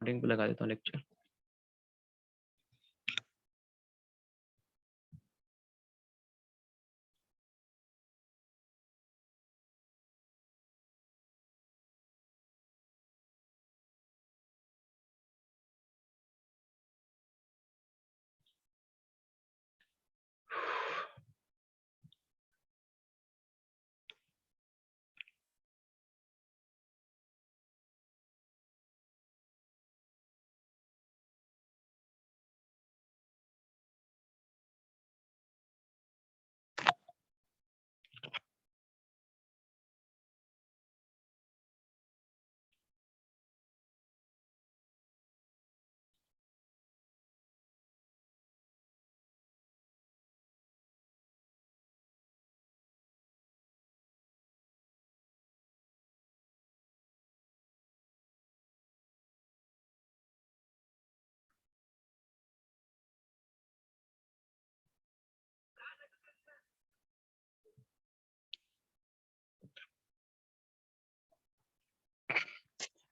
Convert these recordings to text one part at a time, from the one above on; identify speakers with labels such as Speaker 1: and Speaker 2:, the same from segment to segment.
Speaker 1: Recording पे लगा देता हूँ लेक्चर।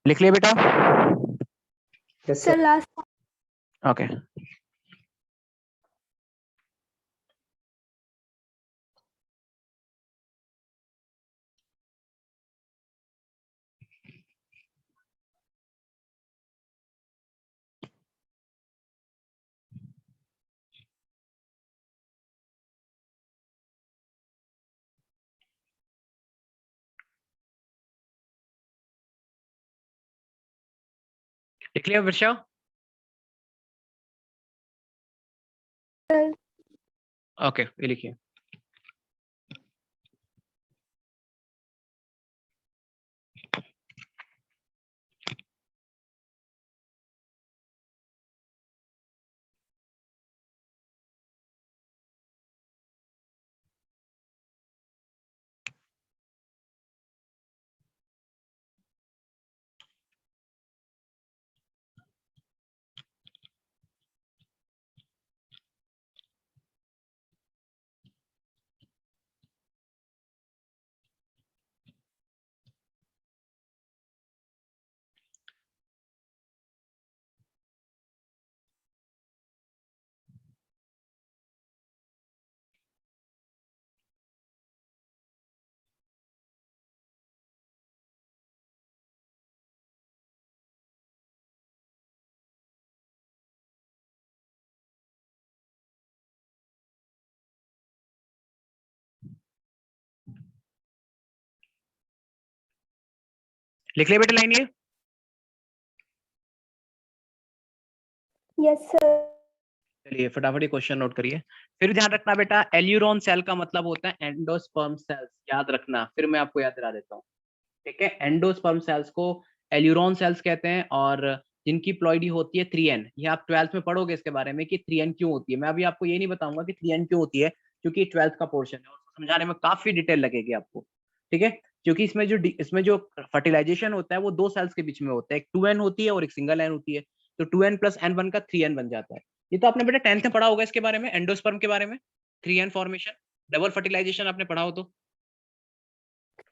Speaker 1: लिख लिया बेटा?
Speaker 2: Yes sir. लास्ट।
Speaker 1: ओके। लिख लिया वर्षा? ओके, ये लिखिए। लिख लिया बेटा लाइन ये?
Speaker 2: Yes sir.
Speaker 1: चलिए फटाफट ये क्वेश्चन नोट करिए। फिर ध्यान रखना बेटा, एल्यूरोन सेल का मतलब होता है एंडोस्पर्म सेल्स, याद रखना। फिर मैं आपको याद दिला देता हूँ, ठीक है। एंडोस्पर्म सेल्स को एल्यूरोन सेल्स कहते हैं, और जिनकी प्लॉइडी होती है 3n। ये आप 12th में पढ़ोगे इसके बारे में कि 3n क्यों होती है। मैं अभी आपको ये नहीं बताऊंगा कि 3n क्यों होती है, क्योंकि 12th का पोर्शन है और उसको समझाने में काफी डिटेल लगेगी आपको, ठीक है। क्योंकि इसमें जो फर्टिलाइजेशन होता है वो दो सेल्स के बीच में होता है, एक 2n होती है और एक सिंगल n होती है। तो 2n + n1 का 3n बन जाता है। ये तो आपने बेटा 10th में पढ़ा होगा इसके बारे में, एंडोस्पर्म के बारे में, 3n फॉर्मेशन, डबल फर्टिलाइजेशन आपने पढ़ा हो तो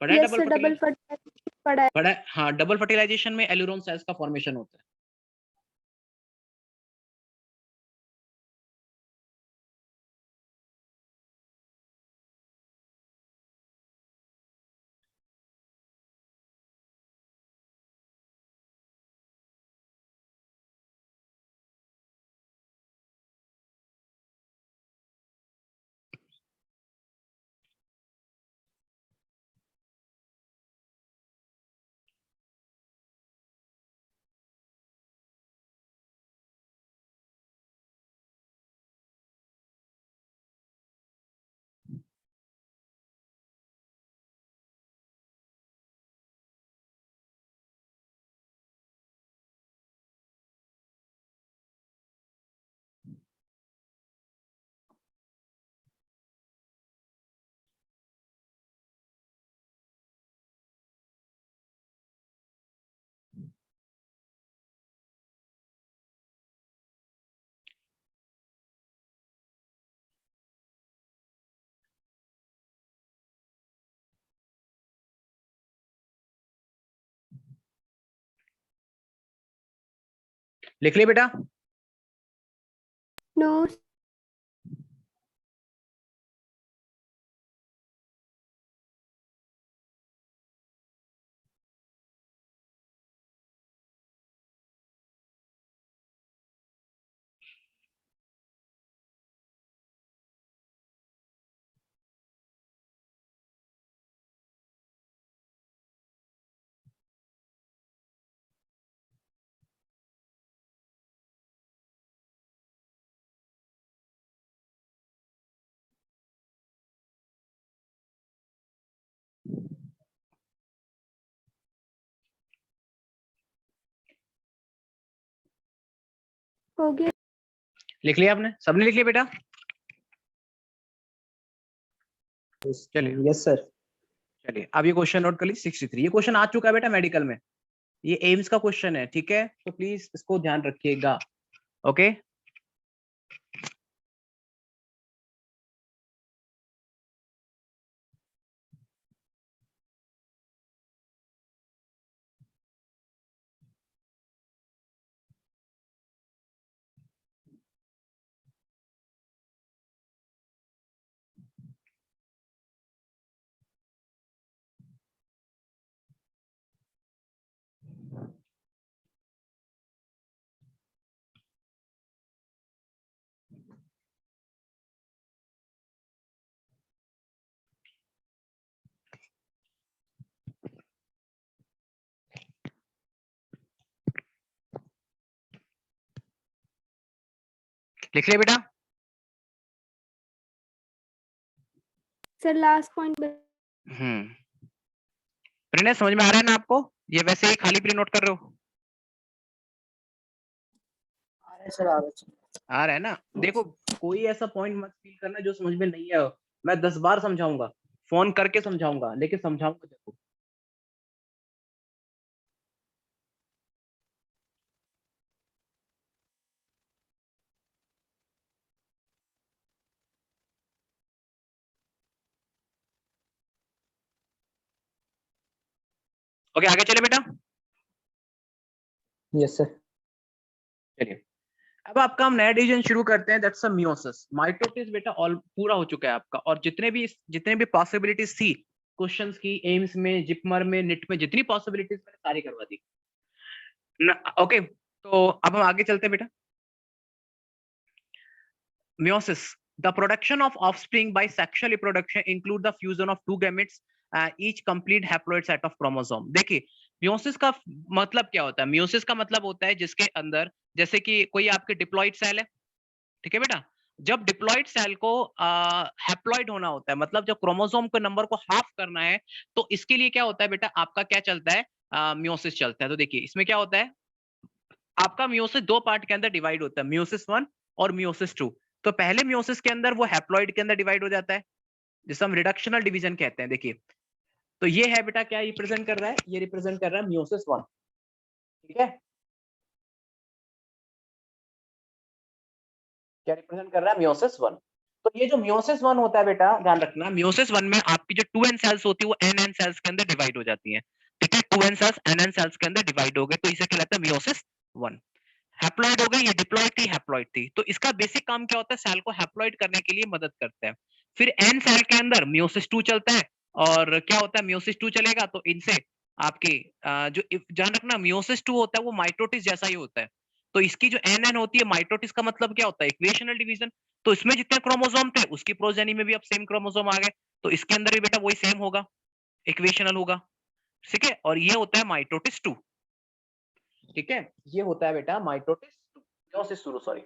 Speaker 1: पढ़ा है।
Speaker 2: Yes
Speaker 1: double
Speaker 2: sir, double
Speaker 1: fertilisation
Speaker 2: पढ़ा है।
Speaker 1: पढ़ा है, हाँ। डबल फर्टिलाइजेशन में एल्यूरोन सेल्स का फॉर्मेशन होता है। लिख लिया बेटा?
Speaker 2: No. हो गया
Speaker 1: लिख लिया आपने? सबने लिख लिया बेटा? चलिए
Speaker 3: यस सर।
Speaker 1: चलिए अब ये क्वेश्चन नोट कर ली 63। ये क्वेश्चन आ चुका है बेटा मेडिकल में, ये एम्स का क्वेश्चन है, ठीक है? तो प्लीज इसको ध्यान रखिएगा। ओके लिख लिया बेटा?
Speaker 2: Sir last point.
Speaker 1: प्रिय समझ में आ रहा है ना आपको? ये वैसे ही खाली प्री नोट कर रहे हो?
Speaker 3: आ रहा है सर, आ रहा है।
Speaker 1: आ रहा है ना? देखो कोई ऐसा पॉइंट मत फील करना जो समझ में नहीं है। मैं 10 बार समझाऊंगा, फोन करके समझाऊंगा, लेकिन समझाऊंगा देखो। ओके आगे चले बेटा?
Speaker 3: Yes sir.
Speaker 1: चलिए अब आपका हम नया डिवीजन शुरू करते हैं, दैट्स अ मियोसिस। माइटोसिस बेटा ऑल पूरा हो चुका है आपका, और जितने भी पॉसिबिलिटीज थी क्वेश्चंस की, एम्स में, जिपमर में, निट में, जितनी पॉसिबिलिटीज मैंने सारी करवा दी। ओके तो अब हम आगे चलते हैं बेटा। Meiosis, the production of offspring by sexual reproduction include the fusion of two gametes, each complete haploid set of chromosome। देखिए मियोसिस का मतलब क्या होता है? मियोसिस का मतलब होता है जिसके अंदर, जैसे कि कोई आपके डिप्लॉइड सेल है, ठीक है बेटा? जब डिप्लॉइड सेल को हैप्लॉइड होना होता है, मतलब जब क्रोमोसोम के नंबर को हाफ करना है, तो इसके लिए क्या होता है बेटा? आपका क्या चलता है? मियोसिस चलता है। तो देखिए इसमें क्या होता है, आपका मियोसिस दो पार्ट के अंदर डिवाइड होता है, मियोसिस 1 और मियोसिस 2। तो पहले मियोसिस के अंदर वो हैप्लॉइड के अंदर डिवाइड हो जाता है, जिसे हम रिडक्शनल डिवीजन कहते हैं। देखिए तो ये है बेटा, क्या रिप्रेजेंट कर रहा है? ये रिप्रेजेंट कर रहा है मियोसिस 1, ठीक है? क्या रिप्रेजेंट कर रहा है? मियोसिस 1। तो ये जो मियोसिस 1 होता है बेटा, ध्यान रखना, मियोसिस 1 में आपकी जो 2n सेल्स होती है वो nn सेल्स के अंदर डिवाइड हो जाती है, ठीक है? 2n सेल्स nn सेल्स के अंदर डिवाइड हो गए, तो इसे कहलाता है मियोसिस 1। हैप्लॉइड हो गई, ये डिप्लॉइड थी, हैप्लॉइड थी। तो इसका बेसिक काम क्या होता है? सेल को हैप्लॉइड करने के लिए मदद करता है। फिर एन सेल के अंदर मियोसिस 2 चलता है, और क्या होता है? मियोसिस 2 चलेगा तो इनसे आपके जो ध्यान रखना, मियोसिस 2 होता है वो माइटोसिस जैसा ही होता है। तो इसकी जो एन एन होती है, माइटोसिस का मतलब क्या होता है? Equational division. तो इसमें जितने क्रोमोसोम थे उसकी प्रोजेनी में भी अब सेम क्रोमोसोम आ गए, तो इसके अंदर भी बेटा वही सेम होगा, इक्वेशनल होगा, ठीक है? और ये होता है माइटोसिस 2, ठीक है? ये होता है बेटा माइटोसिस 2, मियोसिस 2 सॉरी,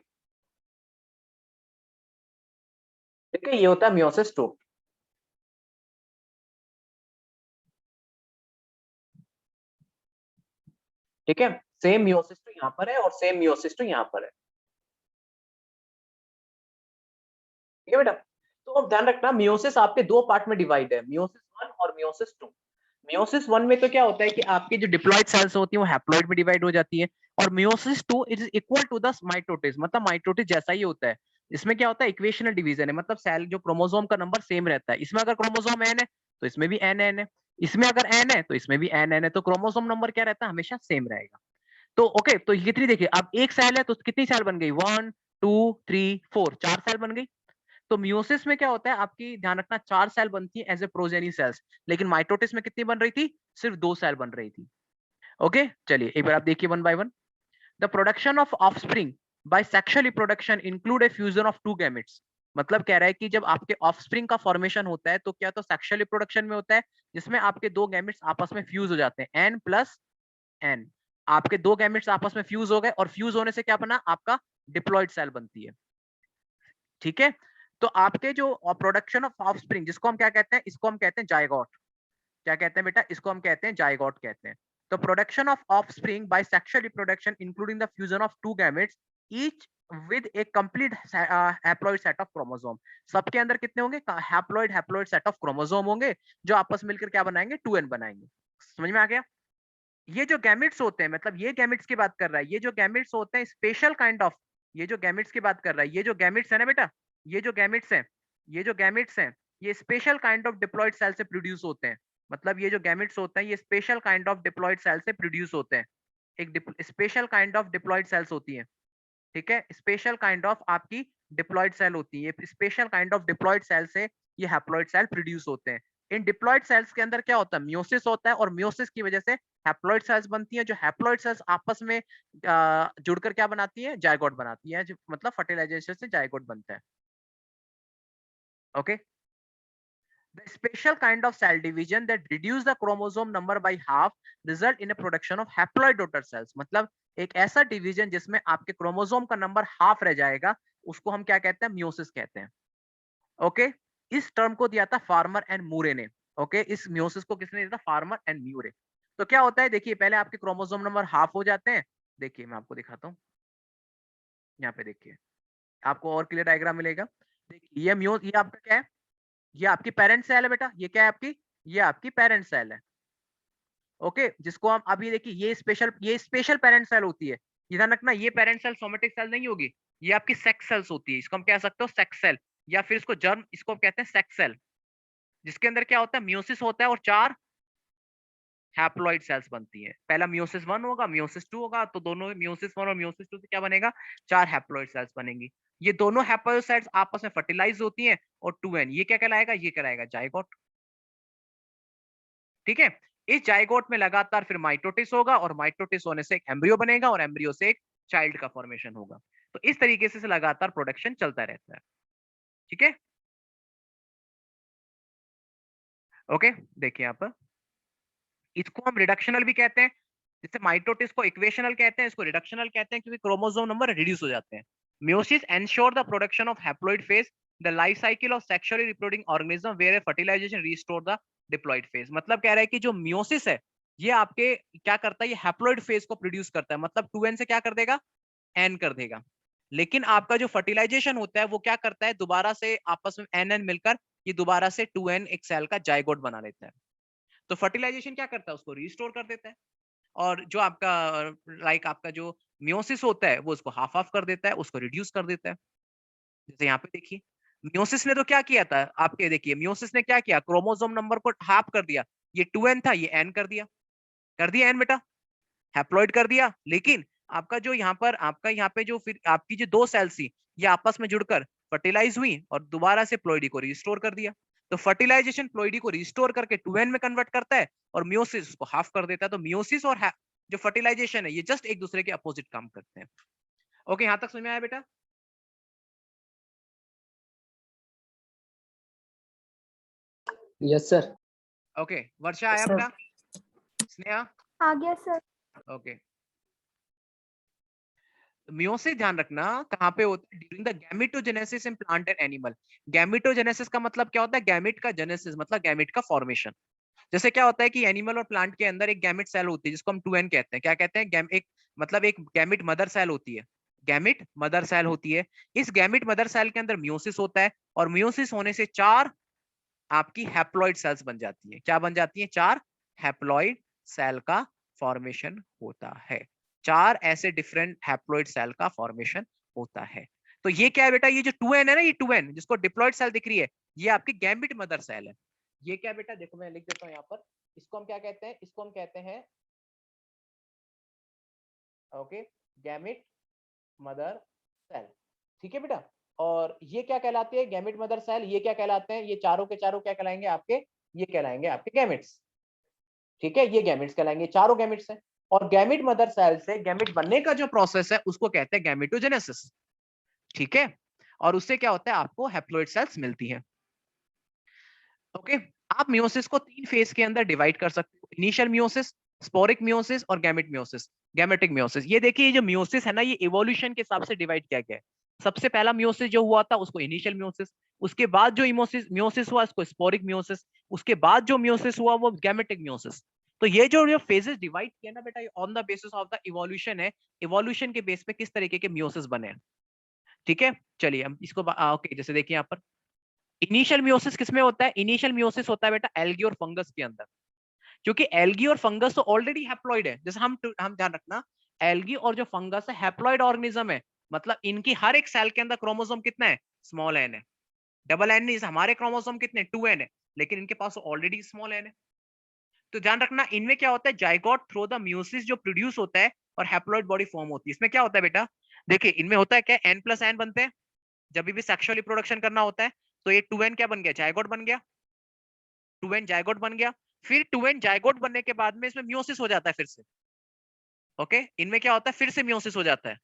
Speaker 1: ठीक है? ये होता है मियोसिस 2, ठीक है? सेम मियोसिस 2 यहाँ पर है और सेम मियोसिस 2 यहाँ पर है, ठीक है बेटा? तो अब ध्यान रखना, मियोसिस आपके दो पार्ट में डिवाइड है, मियोसिस 1 और मियोसिस 2। मियोसिस 1 में तो क्या होता है कि आपकी जो डिप्लॉइड सेल्स होती हैं वो हैप्लॉइड में डिवाइड हो जाती है, और meiosis 2 is equal to the mitosis, मतलब माइटोसिस जैसा ही होता है। इसमें क्या होता है? इक्वेशनल डिवीजन है, मतलब सेल जो क्रोमोसोम का नंबर सेम रहता है। इसमें अगर क्रोमोसोम n है तो इसमें भी n n है, इसमें अगर n है तो इसमें भी n n है, तो क्रोमोसोम नंबर क्या रहता है? हमेशा सेम रहेगा। तो ओके, तो ये कितनी देखिए, अब एक सेल है तो कितनी सेल बन गई, 1 2 3 4, 4 सेल बन गई। तो मियोसिस में क्या होता है, आपकी ध्यान रखना 4 सेल बनती है एज ए प्रोजेनी सेल्स, लेकिन माइटोटिस में कितनी बन रही थी, सिर्फ 2 सेल बन रही थी। ओके, चलिए एक बार आप देखिए one by one. The production of offspring by sexual reproduction include A fusion of 2 gametes. मतलब कह रहा है कि जब आपके ऑफस्प्रिंग का फॉर्मेशन होता है तो क्या तो सेक्सुअल रिप्रोडक्शन में होता है, जिसमें आपके 2 गैमेट्स आपस में फ्यूज हो जाते हैं, n प्लस n। आपके 2 गैमेट्स आपस में फ्यूज हो गए और फ्यूज होने से क्या बना, आपका डिप्लॉइड सेल बनती है। ठीक है, तो आपके जो प्रोडक्शन ऑफ ऑफस्प्रिंग, जिसको हम क्या कहते हैं, इसको हम कहते हैं जायगोट। क्या कहते हैं बेटा, इसको हम कहते हैं जायगोट कहते हैं। तो production of offspring by sexual reproduction including the fusion of 2 gametes each with A complete haploid set of chromosome. सबके अंदर कितने होंगे, हैप्लॉइड सेट ऑफ क्रोमोसोम होंगे, जो आपस में मिलकर क्या बनाएंगे, 2n बनाएंगे। समझ में आ गया। ये जो गैमेट्स होते हैं, मतलब ये गैमेट्स की बात कर रहा है, ये जो गैमेट्स होते हैं स्पेशल काइंड ऑफ, ये जो गैमेट्स की बात कर रहा है, ये जो गैमेट्स है ना बेटा, ये जो गैमेट्स हैं, ये जो गैमेट्स हैं, ये special kind of diploid cell से प्रोड्यूस होते हैं। मतलब ये जो गैमेट्स होते हैं, ये special kind of diploid cell से प्रोड्यूस होते हैं। एक special kind of diploid cells होती है। ठीक है, स्पेशल काइंड ऑफ आपकी डिप्लॉइड सेल होती है, special kind of diploid cell से ये हैप्लॉइड सेल प्रोड्यूस होते हैं। इन डिप्लॉइड सेल्स के अंदर क्या होता है, मियोसिस होता है, और मियोसिस की वजह से हैप्लॉइड सेल्स बनती हैं, जो हैप्लॉइड सेल्स आपस में जुड़कर क्या बनाती है, जायगोट बनाती है, मतलब फर्टिलाइजेशन से जायगोट बनता है। Okay, the special kind of cell division that reduce the chromosome number by half result in a production of haploid daughter cells। मतलब एक ऐसा डिवीजन जिसमें आपके क्रोमोसोम का नंबर हाफ रह जाएगा, उसको हम क्या कहते हैं, मियोसिस कहते हैं। ओके, इस टर्म को दिया था फार्मर एंड मूरे ने। ओके, इस मियोसिस को किसने दिया था, फार्मर एंड म्यूरे। तो क्या होता है, देखिए पहले आपके क्रोमोसोम नंबर हाफ हो जाते हैं। देखिए मैं आपको दिखाता हूँ, यहाँ पे देखिए, आपको और क्लियर डायग्राम मिलेगा। देखिए ये आपका क्या है, ये आपकी पेरेंट सेल है बेटा, ये क्या है आपकी, ये आपकी पेरेंट सेल है। ओके, जिसको हम अभी देखिए, ये स्पेशल पेरेंट सेल होती है। ये ध्यान रखना, ये पेरेंट सेल सोमेटिक सेल नहीं होगी, ये आपकी सेक्स सेल्स होती है। इसको हम कह सकते हो सेक्स सेल, या फिर इसको जर्म, इसको हम कहते हैं सेक्स सेल, जिसके अंदर क्या होता है, मियोसिस होता है और 4 हैप्लॉइड सेल्स बनती है। पहला मियोसिस 1 होगा, मियोसिस 2 होगा, तो दोनों मियोसिस 1 और मियोसिस 2 से क्या बनेगा, 4 हैप्लॉइड सेल्स बनेंगी। ये दोनों हैप्लॉइड सेल्स आपस में फर्टिलाइज होती हैं, और 2n ये क्या कहलाएगा, ये कहलाएगा जायगोट। ठीक है, इस जायगोट में लगातार फिर माइटोटिस होगा, और माइटोटिस होने से एक एम्ब्रियो बनेगा, और एम्ब्रियो से एक चाइल्ड का फॉर्मेशन होगा। तो इस तरीके से लगातार प्रोडक्शन चलता रहता है। ठीक है, ओके, देखिए यहाँ पर, इसको हम रिडक्शनल भी कहते हैं। जैसे माइटोटिस को इक्वेशनल कहते हैं, इसको रिडक्शनल कहते हैं, क्योंकि क्रोमोसोम नंबर रिड्यूस हो जाते हैं। Meiosis ensure the production of haploid phase, the life cycle of sexually reproducing organism where fertilisation restore the diploid phase. मतलब कह रहा है कि जो मियोसिस है, ये आपके क्या करता है, ये हैप्लॉइड फेज को प्रोड्यूस करता है, मतलब 2n से क्या कर देगा, n कर देगा। लेकिन आपका जो फर्टिलाइजेशन होता है वो क्या करता है, दोबारा से आपस में nn मिलकर ये दोबारा से 2n एक सेल का जायगोट बना लेता है। तो फर्टिलाइजेशन क्या करता है, उसको रिस्टोर कर देता है। और जो आपका लाइक आपका जो मियोसिस होता है, वो उसको हाफ हाफ कर देता है, उसको रिड्यूस कर देता है। जैसे यहाँ पे देखिए, मियोसिस ने तो क्या किया था, आपके देखिए मियोसिस ने क्या किया, क्रोमोसोम नंबर को हाफ कर दिया। ये 2n था, ये n कर दिया n बेटा, हैप्लॉइड कर दिया। लेकिन आपका जो यहाँ पर आपका यहाँ पे जो फिर आपकी जो 2 सेल्स थी, ये आपस में जुड़कर फर्टिलाइज हुई और दोबारा से प्लॉइडी को रिस्टोर कर दिया। तो फर्टिलाइजेशन प्लॉइडी को रिस्टोर करके 2n में कन्वर्ट करता है, और मियोसिस उसको हाफ कर देता है। तो मियोसिस और जो फर्टिलाइजेशन है, ये जस्ट एक दूसरे के अपोजिट काम करते हैं। ओके, यहाँ तक समझ में आया बेटा।
Speaker 3: Yes sir.
Speaker 1: ओके, वर्षा आया बेटा, स्नेहा,
Speaker 2: आ गया सर।
Speaker 1: ओके। मियोसिस ध्यान रखना कहाँ पे होता है, during the gametogenesis in plant and animal. Gametogenesis का मतलब क्या होता है, गैमेट का जेनेसिस मतलब गैमेट का फॉर्मेशन। जैसे क्या होता है कि एनिमल और प्लांट के अंदर एक गैमेट सेल होती है, जिसको हम 2n कहते हैं। क्या कहते हैं, एक मतलब एक गैमेट मदर सेल होती है, गैमेट मदर सेल होती है। इस गैमेट मदर सेल के अंदर मियोसिस होता है, और मियोसिस होने से 4 आपकी हैप्लॉइड सेल्स बन जाती है। क्या बन जाती है, 4 हैप्लॉइड सेल का फॉर्मेशन होता है। 4 ऐसे डिफरेंट हैप्लॉइड सेल का फॉर्मेशन होता है। तो ये क्या है बेटा, ये जो 2n है ना, ये 2n जिसको डिप्लॉइड सेल दिख रही है, ये आपकी गैमेट मदर सेल है। ये क्या बेटा, देखो मैं लिख देता हूँ यहाँ पर, इसको हम क्या कहते हैं, इसको हम कहते हैं ओके, गैमेट मदर सेल, ठीक है बेटा। और ये क्या कहलाते हैं, गैमेट मदर सेल, ये क्या कहलाते हैं, ये चारों के चारों क्या कहलाएंगे आपके, ये कहलाएंगे आपके गैमेट्स, ठीक है, ये गैमेट्स कहलाएंगे, चारों गैमेट्स हैं। और गैमेट मदर सेल से गैमेट बनने का जो प्रोसेस है उसको कहते हैं गैमेटोजेनेसिस, ठीक है। और उससे क्या होता है, आपको हैप्लॉइड सेल्स मिलती हैं। ओके, आप मियोसिस को 3 फेज के अंदर डिवाइड कर सकते हो, इनिशियल मियोसिस, स्पोरिक मियोसिस और गैमेट मियोसिस, गैमेटिक मियोसिस। ये देखिए, ये जो मियोसिस है ना, ये इवोल्यूशन के हिसाब से डिवाइड किया गया है। सबसे पहला मियोसिस जो हुआ था उसको इनिशियल मियोसिस, उसके बाद जो मियोसिस हुआ उसको स्पोरिक मियोसिस, उसके बाद जो मियोसिस हुआ वो गैमेटिक मियोसिस। तो ये जो फेजेस डिवाइड किया ना बेटा, on the basis of the evolution है, इवोल्यूशन के बेस पे किस तरीके के मियोसिस बने हैं, ठीक है। चलिए हम इसको ओके, जैसे देखिए यहाँ पर इनिशियल मियोसिस किसमें होता है, इनिशियल मियोसिस होता है बेटा एल्गी और फंगस के अंदर, क्योंकि एल्गी और फंगस तो ऑलरेडी हैप्लॉइड है। जैसे हम ध्यान रखना, एल्गी और जो फंगस है हैप्लॉइड ऑर्गेनिज्म है, मतलब इनकी हर एक सेल के अंदर क्रोमोसोम कितना है, स्मॉल एन है, डबल एन नहीं, हमारे क्रोमोसोम कितने 2n है, लेकिन इनके पास ऑलरेडी स्मॉल एन है। तो ध्यान रखना, इनमें क्या होता है, जाइगोट थ्रू द मियोसिस जो प्रोड्यूस होता है और हैप्लॉइड बॉडी फॉर्म होती है। इसमें क्या होता है बेटा, देखिए इनमें होता है क्या, n+n बनते हैं जब भी सेक्सुअल रिप्रोडक्शन करना होता है। तो ये 2n क्या बन गया, जाइगोट बन गया, 2n जाइगोट बन गया। फिर 2n जाइगोट बनने के बाद में इसमें मियोसिस हो जाता है फिर से, ओके। इनमें क्या होता है, फिर से मियोसिस हो जाता है,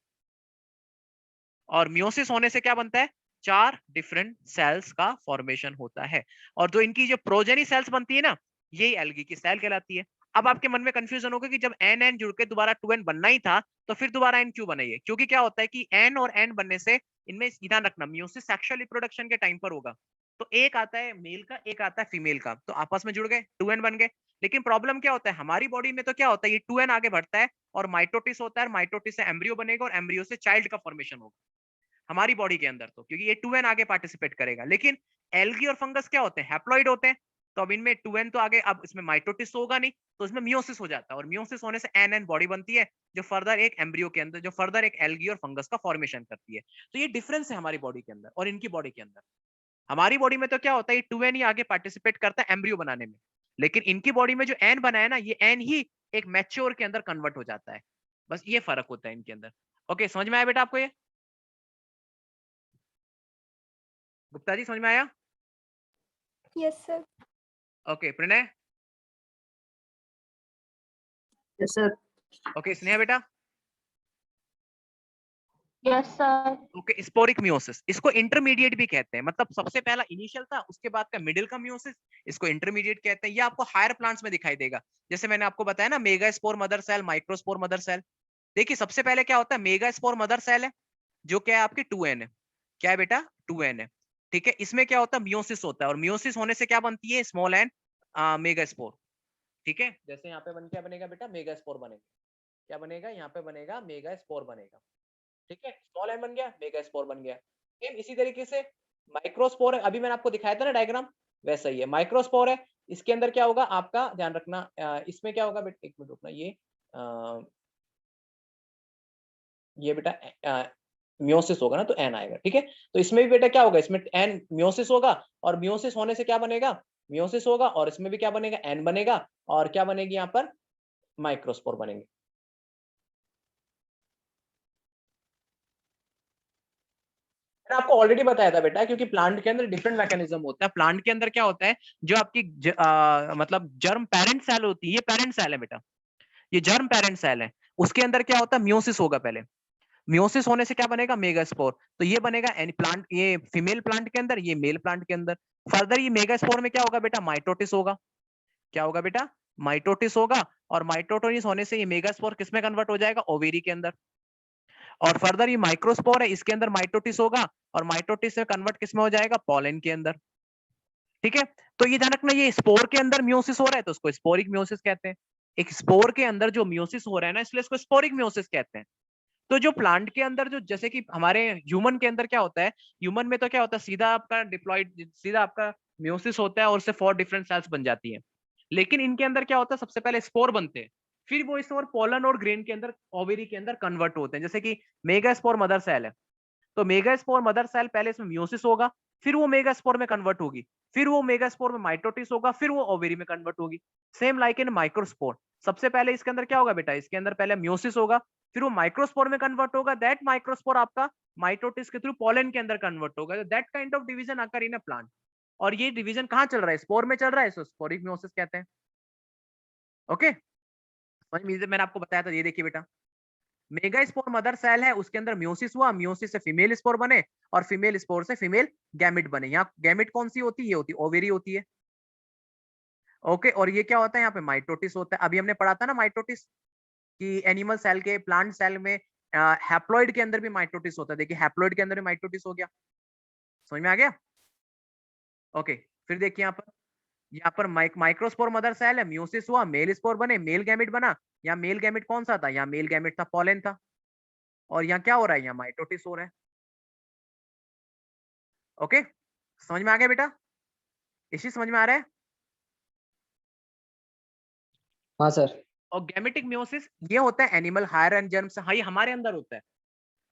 Speaker 1: और मियोसिस होने से क्या बनता है, 4 डिफरेंट सेल्स का फॉर्मेशन होता है। और जो इनकी जो प्रोजेनी सेल्स बनती है ना, यही एल्गी की सेल कहलाती है। अब आपके मन में कंफ्यूजन होगा कि जब एन एन जुड़ के दोबारा 2n बनना ही था, तो फिर दोबारा एन क्यों बनाइए, क्योंकि क्या होता है कि एन और एन बनने से इनमें ध्यान रखना, मियोसिस सेक्सुअल रिप्रोडक्शन के टाइम पर होगा। तो एक आता है मेल का, एक आता है फीमेल का, तो आपस में जुड़ गए, 2n बन गए। लेकिन प्रॉब्लम क्या होता है, हमारी बॉडी में तो क्या होता है, ये 2n आगे बढ़ता है और माइटोटिस होता है, और माइटोटिस से एम्ब्रियो बनेगा और एम्ब्रियो से चाइल्ड का फॉर्मेशन होगा हमारी बॉडी के अंदर, तो क्योंकि ये 2n आगे पार्टिसिपेट करेगा। लेकिन एल्गी और फंगस क्या होते हैं, हैप्लॉइड होते हैं, तो अब इनमें 2n तो आगे, अब इसमें माइटोटिस तो होगा नहीं, तो इसमें मियोसिस हो जाता है, और मियोसिस होने से एन बॉडी बनती है, जो फर्दर एक एम्ब्रियो के अंदर, जो फर्दर एक एल्गी और फंगस का फॉर्मेशन करती है। तो ये डिफरेंस है हमारी बॉडी के अंदर और इनकी बॉडी के अंदर। हमारी बॉडी में तो क्या होता है, ये 2n ही आगे पार्टिसिपेट करता है एम्ब्रियो बनाने में, लेकिन इनकी बॉडी में जो एन बना है ना, ये एन ही एक मैच्योर के अंदर कन्वर्ट हो जाता है। बस ये फर्क होता है इनके अंदर। ओके, समझ में आया बेटा आपको ये, गुप्ता जी समझ में आया?
Speaker 2: Yes sir.
Speaker 1: Okay, Pranay,
Speaker 3: yes sir.
Speaker 1: Okay, Sneha बेटा,
Speaker 4: yes sir.
Speaker 1: Okay. Sporic meiosis, इसको इंटरमीडिएट भी कहते हैं, मतलब सबसे पहला इनिशियल था, उसके बाद का मिडिल का मियोसिस, इसको इंटरमीडिएट कहते हैं। ये आपको हायर प्लांट्स में दिखाई देगा, जैसे मैंने आपको बताया ना, megaspore mother cell, microspore mother cell. देखिए सबसे पहले क्या होता है, मेगास्पोर मदर सेल है, जो क्या है आपकी 2n है, क्या है बेटा, 2n है, ठीक है। इसमें क्या होता है, मियोसिस होता है, और मियोसिस होने से क्या बनती है, स्मॉल एन मेगास्पोर, ठीक है। जैसे यहाँ पे क्या बनेगा बेटा, मेगास्पोर बनेगा, क्या बनेगा, यहाँ पे बनेगा मेगास्पोर बनेगा, ठीक है। स्मॉल एन बन गया, मेगास्पोर बन गया। सेम इसी तरीके से माइक्रोस्पोर है, अभी मैंने आपको दिखाया था ना डायग्राम, वैसा ही है, माइक्रोस्पोर है। इसके अंदर क्या होगा, आपका ध्यान रखना, इसमें क्या होगा बेटा, एक मिनट रुकना, ये बेटा मियोसिस होगा ना, तो एन आएगा, ठीक है। तो इसमें भी बेटा क्या होगा, इसमें एन मियोसिस होगा, और मियोसिस होने से क्या बनेगा, मियोसिस होगा, और इसमें भी क्या बनेगा, एन बनेगा, और क्या बनेगी यहाँ पर, माइक्रोस्पोर बनेंगे। मैंने आपको ऑलरेडी बताया था बेटा, क्योंकि प्लांट के अंदर डिफरेंट मैकेनिज्म होता है। प्लांट के अंदर क्या होता है, जो आपकी मतलब जर्म पेरेंट सेल होती है, ये पेरेंट सेल है बेटा, ये जर्म पेरेंट सेल है, उसके अंदर क्या होता है, मियोसिस होगा पहले, मियोसिस होने से क्या बनेगा, मेगास्पोर, तो ये बनेगा एनी प्लांट, ये फीमेल प्लांट के अंदर, ये मेल प्लांट के अंदर। फर्दर ये मेगास्पोर में क्या होगा बेटा, माइटोटिस होगा, क्या होगा बेटा, माइटोटिस होगा, और माइटोटिस होने से ये मेगास्पोर किसमें कन्वर्ट हो जाएगा, ओवेरी के अंदर। और फर्दर ये माइक्रोस्पोर है, इसके अंदर माइटोटिस होगा, और माइटोटिस से कन्वर्ट किसमें हो जाएगा, पॉलन के अंदर, ठीक है। तो ये ध्यान रखना, ये स्पोर के अंदर मियोसिस हो रहा है तो उसको स्पोरिक मियोसिस कहते हैं। एक स्पोर के अंदर जो मियोसिस हो रहा है ना, इसलिए इसको स्पोरिक मियोसिस कहते हैं। तो जो प्लांट के अंदर, जो जैसे कि हमारे ह्यूमन के अंदर क्या होता है, ह्यूमन में तो क्या होता है, सीधा आपका डिप्लॉइड, सीधा आपका मियोसिस होता है, और उससे 4 डिफरेंट सेल्स बन जाती है। लेकिन इनके अंदर क्या होता है, सबसे पहले स्पोर बनते हैं, फिर वो स्पोर पोलन और ग्रेन के अंदर, ओवेरी के अंदर कन्वर्ट होते हैं। जैसे कि मेगास्पोर मदर सेल है, तो मेगास्पोर मदर सेल पहले इसमें मियोसिस होगा, फिर वो मेगास्पोर में कन्वर्ट होगी, फिर वो मेगास्पोर में माइटोटिस होगा, फिर वो ओवेरी में कन्वर्ट होगी। सेम लाइक इन माइक्रोस्पोर, सबसे पहले इसके अंदर क्या होगा बेटा, इसके अंदर पहले मियोसिस होगा, फिर वो माइक्रोस्पोर में कन्वर्ट होगा, दैट माइक्रोस्पोर आपका माइटोटिस के थ्रू पॉलन के अंदर कन्वर्ट होगा, that kind of division occur in a plant. और ये डिवीजन कहाँ चल रहा है? स्पोर में चल रहा है, इसको स्पोरिक मियोसिस कहते हैं। ओके, समझ में? मैंने आपको बताया था, ये देखिए बेटा, मेगा स्पोर मदर सेल है, उसके अंदर मियोसिस हुआ, मियोसिस से फीमेल स्पोर बने और फीमेल स्पोर से फीमेल गैमिट बने। यहाँ गैमिट कौन सी होती है? ये होती है ओवेरी होती है। ओके, और ये क्या होता है? यहाँ पे माइटोटिस होता है। अभी हमने पढ़ा था ना माइटोटिस, कि एनिमल सेल के, प्लांट सेल में हैप्लॉइड के अंदर भी माइटोटिस होता है। देखिए हैप्लॉइड के अंदर भी माइटोटिस हो गया, समझ में आ गया? ओके, फिर देखिए यहाँ पर माइक्रोस्पोर मदर सेल है, मियोसिस हुआ, मेल स्पोर बने, मेल गैमिट बना। यहाँ मेल गैमिट कौन सा था? यहाँ मेल गैमिट था, पॉलन था। और यहाँ क्या हो रहा है? यहाँ माइटोटिस हो रहा है। ओके, समझ में आ गया बेटा? इसी समझ में आ रहा है?
Speaker 3: हाँ सर।
Speaker 1: और गैमेटिक मियोसिस ये होता है एनिमल हायर एंड जर्म से, हाँ ये हमारे अंदर होता है,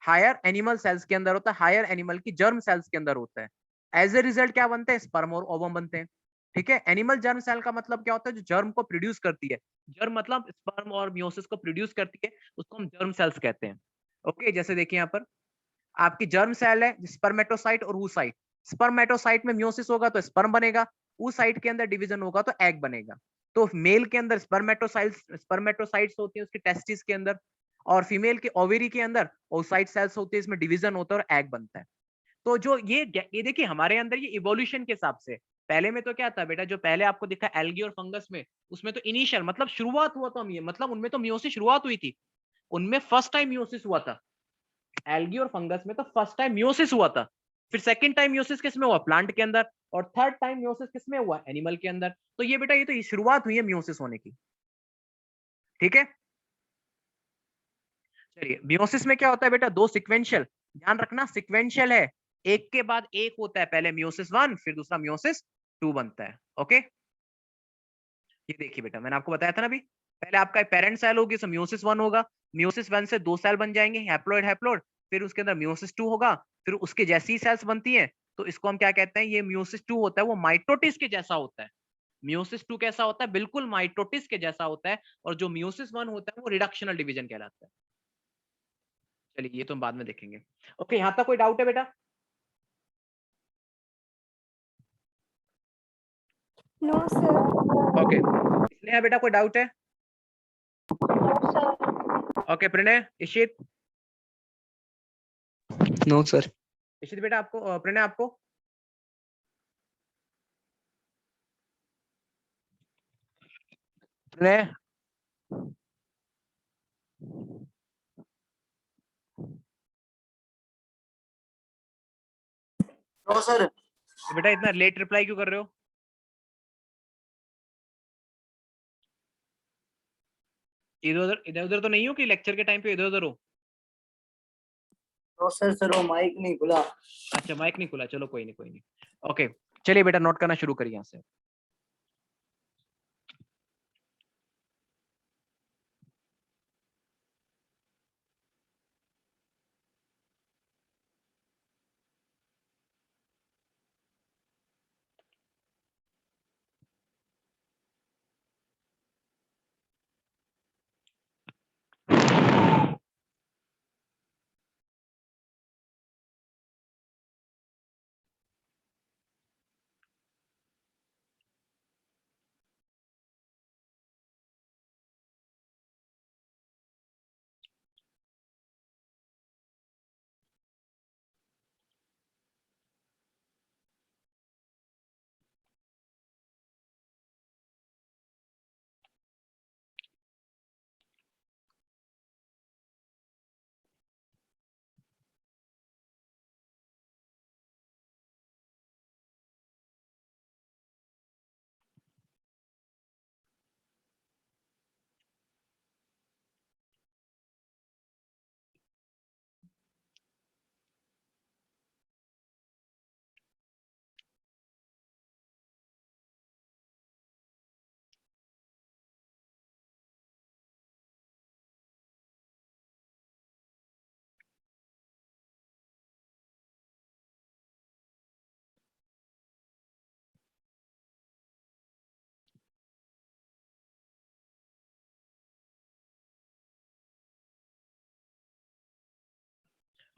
Speaker 1: हायर एनिमल सेल्स के अंदर होता है, हायर एनिमल की जर्म सेल्स के अंदर होता है। एज ए रिजल्ट क्या बनते हैं? स्पर्म और ओवम बनते हैं। ठीक है, एनिमल जर्म सेल का मतलब क्या होता है? जो जर्म को प्रोड्यूस करती है। जर्म मतलब स्पर्म और मियोसिस को प्रोड्यूस करती है, उसको हम जर्म सेल्स कहते हैं। ओके, जैसे देखिए यहाँ पर आपकी जर्म सेल है, स्पर्मेटोसाइट और oocyte। स्पर्मेटोसाइट में मियोसिस होगा तो स्पर्म बनेगा, oocyte के अंदर डिवीजन होगा तो एग बनेगा। तो मेल के अंदर स्पर्मेटोसाइट्स होती है उसके टेस्टिस के अंदर, और फीमेल के ओवेरी के अंदर oocyte सेल्स होती है, इसमें डिवीजन होता है और एग बनता है। तो जो ये देखिए हमारे अंदर ये इवोल्यूशन के हिसाब से, पहले में तो क्या था बेटा, जो पहले आपको दिखा एल्गी और फंगस में, उसमें तो इनिशियल मतलब शुरुआत हुआ था, मतलब उनमें तो मियोसिस शुरुआत हुई थी, उनमें फर्स्ट टाइम मियोसिस हुआ था। एल्गी और फंगस में तो फर्स्ट टाइम मियोसिस हुआ था, फिर सेकंड टाइम मियोसिस किसमें हुआ? प्लांट के अंदर, और थर्ड टाइम मियोसिस किसमें हुआ? एनिमल के अंदर। तो ये बेटा, ये तो शुरुआत हुई है मियोसिस होने की। ठीक है, चलिए मियोसिस में क्या होता है बेटा? दो सिक्वेंशियल, ध्यान रखना सिक्वेंशियल है, एक के बाद एक होता है, पहले मियोसिस 1 फिर दूसरा मियोसिस 2 बनता है। ओके, ये देखिए बेटा, मैंने आपको बताया था ना अभी, पहले आपका पेरेंट सेल होगी, उसमें मियोसिस 1 होगा, मियोसिस 1 से दो सेल बन जाएंगे, हैप्लॉइड हैप्लॉइड, फिर उसके अंदर मियोसिस 2 होगा, फिर उसके जैसी सेल्स बनती हैं, तो इसको हम क्या कहते हैं? ये मियोसिस 2 होता है, वो माइटोटिस के जैसा होता है। मियोसिस 2 कैसा होता है? बिल्कुल माइटोटिस के जैसा होता है, और जो मियोसिस 1 होता है वो रिडक्शनल डिवीजन कहलाता है। चलिए ये तो हम बाद में देखेंगे। ओके, यहाँ तक कोई डाउट है बेटा?
Speaker 2: No sir.
Speaker 1: ओके, इसलिए बेटा कोई डाउट है? Okay, Pranay, Ishit,
Speaker 3: no sir.
Speaker 1: Ishit बेटा आपको, प्रणय आपको? Pranay,
Speaker 3: no sir.
Speaker 1: तो बेटा इतना लेट रिप्लाई क्यों कर रहे हो? इधर उधर तो नहीं हो कि लेक्चर के टाइम पे इधर उधर हो?
Speaker 3: नो सर, सर वो माइक नहीं खुला।
Speaker 1: अच्छा, माइक नहीं खुला, चलो कोई नहीं कोई नहीं। ओके, चलिए बेटा नोट करना शुरू करिए यहाँ से।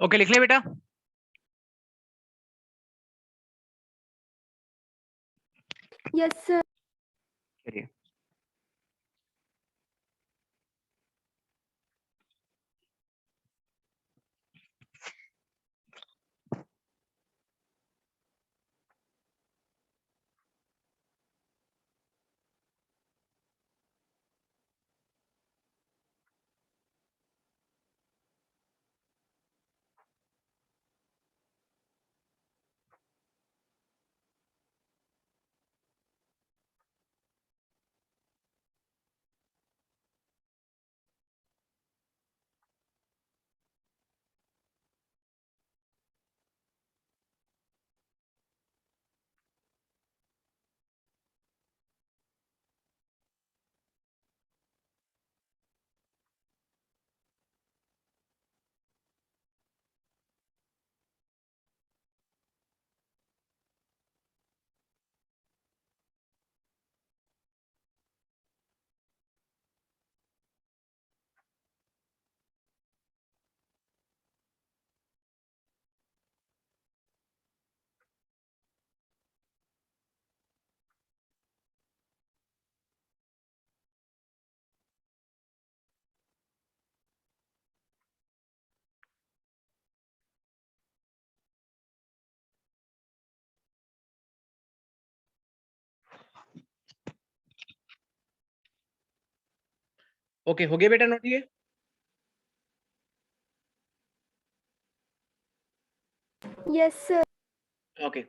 Speaker 1: ओके, लिख ले बेटा।
Speaker 2: Yes, sir.
Speaker 1: चलिए, ओके, हो गया बेटा नोट ये?
Speaker 2: Yes, sir.
Speaker 1: ओके,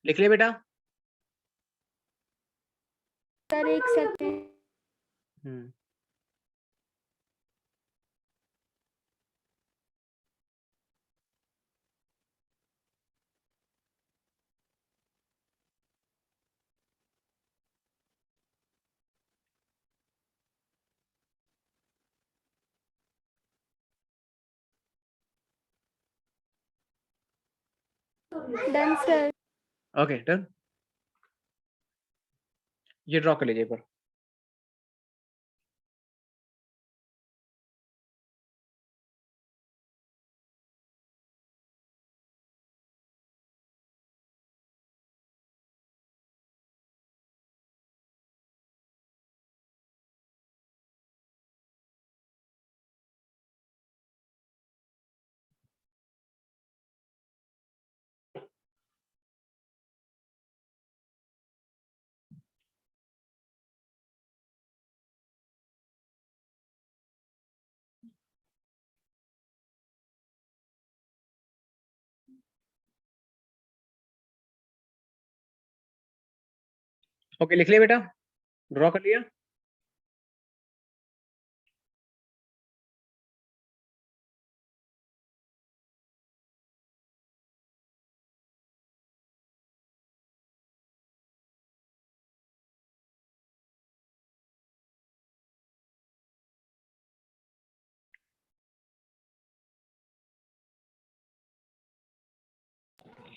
Speaker 1: लिख ले बेटा।
Speaker 2: Sir, एक second.
Speaker 1: हम्म,
Speaker 2: Done, sir.
Speaker 1: Okay done. ये ड्रॉ कर लीजिए पर। ओके, लिख लिया बेटा, ड्रॉ कर लिया।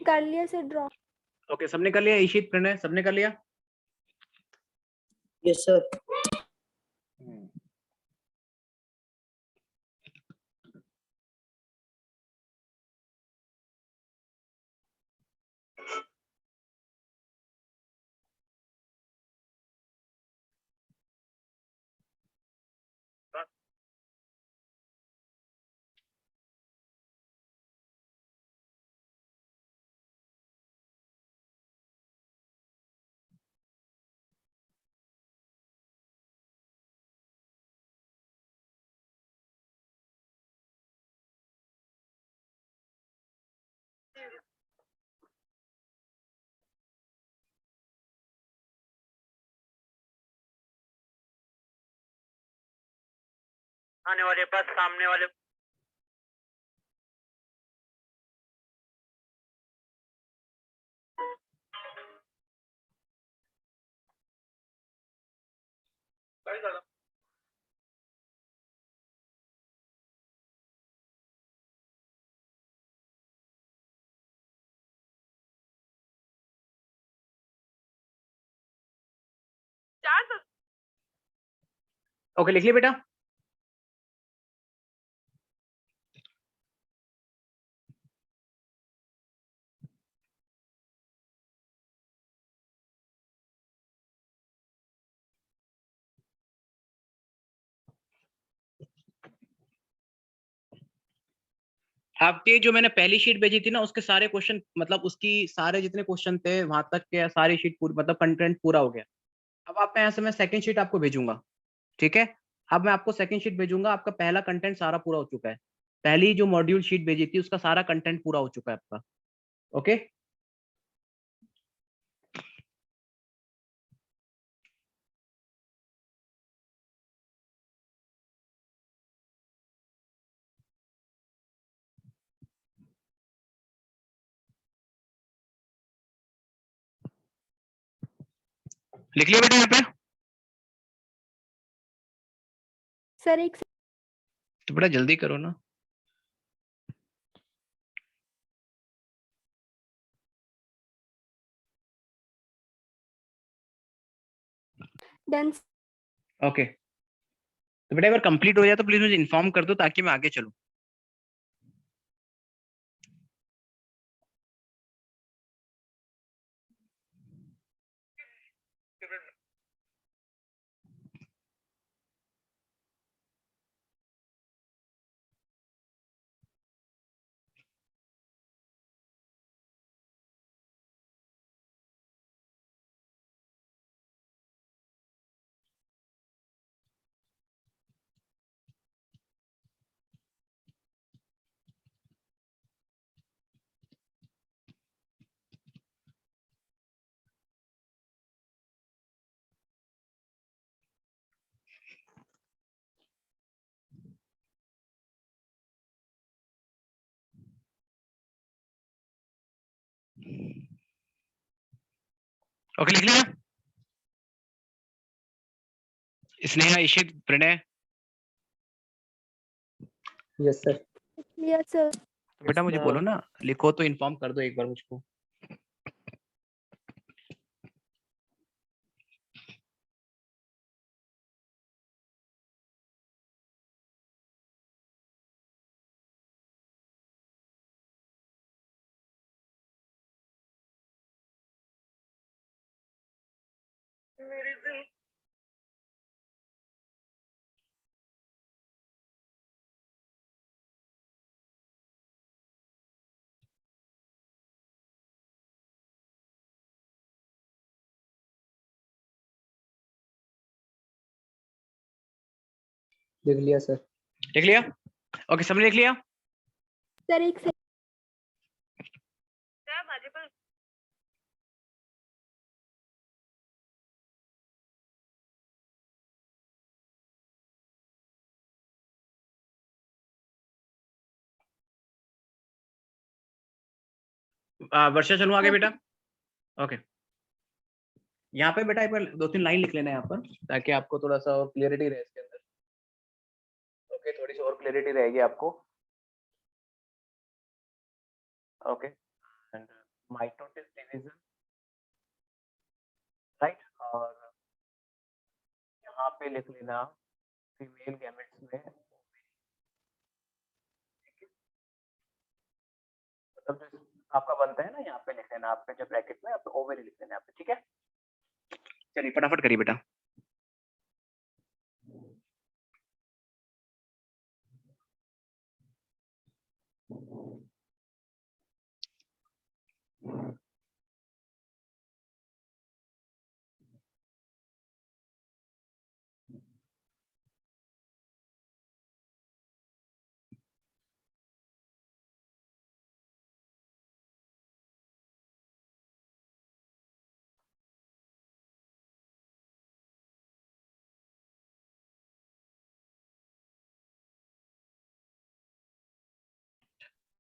Speaker 2: कर लिया sir draw.
Speaker 1: ओके, सबने कर लिया? ईशित, प्रणय, सबने कर लिया?
Speaker 3: Yes sir.
Speaker 1: हम्म,
Speaker 4: आने वाले पथ सामने वाले
Speaker 1: ओके, लिख लिया बेटा। आपके जो मैंने पहली शीट भेजी थी ना, उसके सारे क्वेश्चन, मतलब उसकी सारे जितने क्वेश्चन थे वहां तक के सारी शीट पूरी, मतलब कंटेंट पूरा हो गया। अब आप यहाँ से मैं सेकंड शीट आपको भेजूंगा, ठीक है। अब मैं आपको सेकंड शीट भेजूंगा, आपका पहला कंटेंट सारा पूरा हो चुका है। पहली जो मॉड्यूल शीट भेजी थी उसका सारा कंटेंट पूरा हो चुका है आपका। ओके, लिख लिया बेटा यहाँ पे।
Speaker 2: सर एक
Speaker 1: तो बेटा जल्दी करो ना।
Speaker 2: डन
Speaker 1: ओके, तो बेटा एक बार कंप्लीट हो जाए तो प्लीज मुझे इन्फॉर्म कर दो ताकि मैं आगे चलूं। ओके, लिख लिया। Sneha, Ishit, Pranay.
Speaker 3: Yes sir.
Speaker 2: Yes sir.
Speaker 1: तो बेटा मुझे बोलो ना, लिखो तो इन्फॉर्म कर दो एक बार मुझको।
Speaker 3: लिख लिया सर।
Speaker 1: लिख लिया। ओके, सबने लिख लिया।
Speaker 2: सर एक
Speaker 1: वर्षा चलूं आगे बेटा। ओके, यहाँ पे बेटा एक बार 2-3 लाइन लिख लेना है यहाँ पर, ताकि आपको थोड़ा सा और क्लियरिटी रहे इसके अंदर। ओके, थोड़ी सी और क्लियरिटी रहेगी आपको। Okay, and mitosis division, right. और यहाँ पे लिख लेना फीमेल गैमेट्स में, मतलब जो आपका बनता है ना, यहाँ पे लिख लेना, आपके जो ब्रैकेट में आप ओवरी लिख लेना यहाँ पे, ठीक है। चलिए फटाफट करिए बेटा।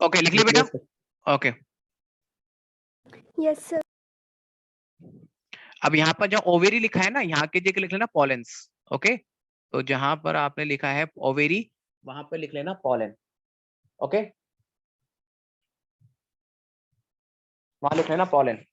Speaker 1: ओके लिख लिया बेटा।
Speaker 3: लिख लिया सर।
Speaker 1: Okay
Speaker 2: Yes, sir.
Speaker 1: अब यहाँ पर जहाँ ओवेरी लिखा है ना, यहाँ के जगह लिख लेना पॉलेंस। ओके, तो जहां पर आपने लिखा है ओवेरी, वहां पर लिख लेना पॉलन। ओके, वहां लिख लेना पॉलन।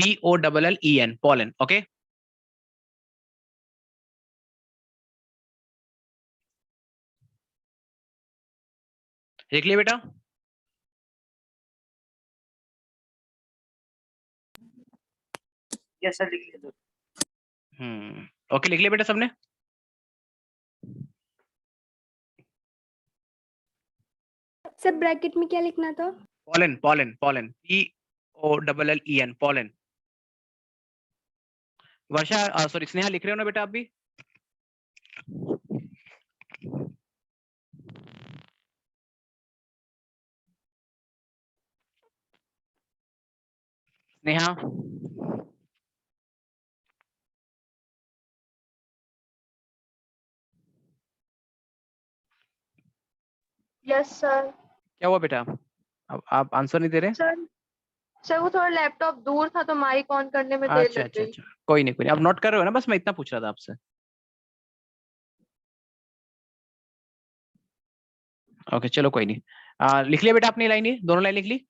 Speaker 1: POLLEN pollen। ओके, लिख लिया बेटा।
Speaker 4: यस सर, लिख लिया सर।
Speaker 1: ओके, लिख लिया बेटा सबने।
Speaker 2: सर ब्रैकेट में क्या लिखना था?
Speaker 1: Pollen pollen pollen, POLLEN pollen. Varsha sorry Sneha लिख रहे हो ना बेटा आप भी? Sneha
Speaker 5: yes sir.
Speaker 1: क्या हुआ बेटा, अब आप आंसर नहीं दे रहे?
Speaker 5: सर सर वो थोड़ा लैपटॉप दूर था तो माइक ऑन करने में देर
Speaker 1: अच्छा
Speaker 5: लग
Speaker 1: अच्छा
Speaker 5: गई।
Speaker 1: अच्छा, कोई नहीं कोई नहीं, आप नोट कर रहे हो ना, बस मैं इतना पूछ रहा था आपसे। ओके चलो कोई नहीं, लिख लिया बेटा अपनी लाइन, ये दोनों लाइन लिख ली।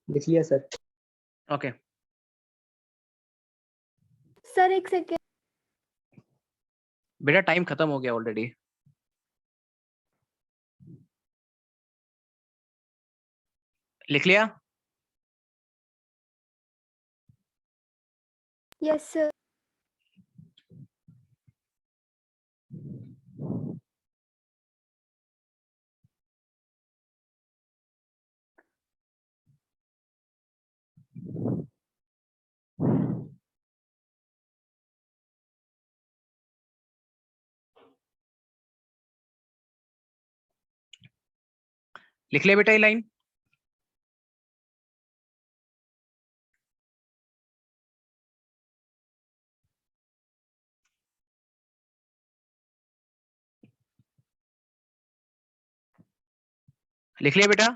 Speaker 3: लिख लिया सर।
Speaker 1: ओके
Speaker 2: सर एक सेकेंड।
Speaker 1: बेटा टाइम खत्म हो गया ऑलरेडी। लिख लिया?
Speaker 2: Yes sir.
Speaker 1: लिख लिया बेटा ये लाइन? लिख लिया बेटा?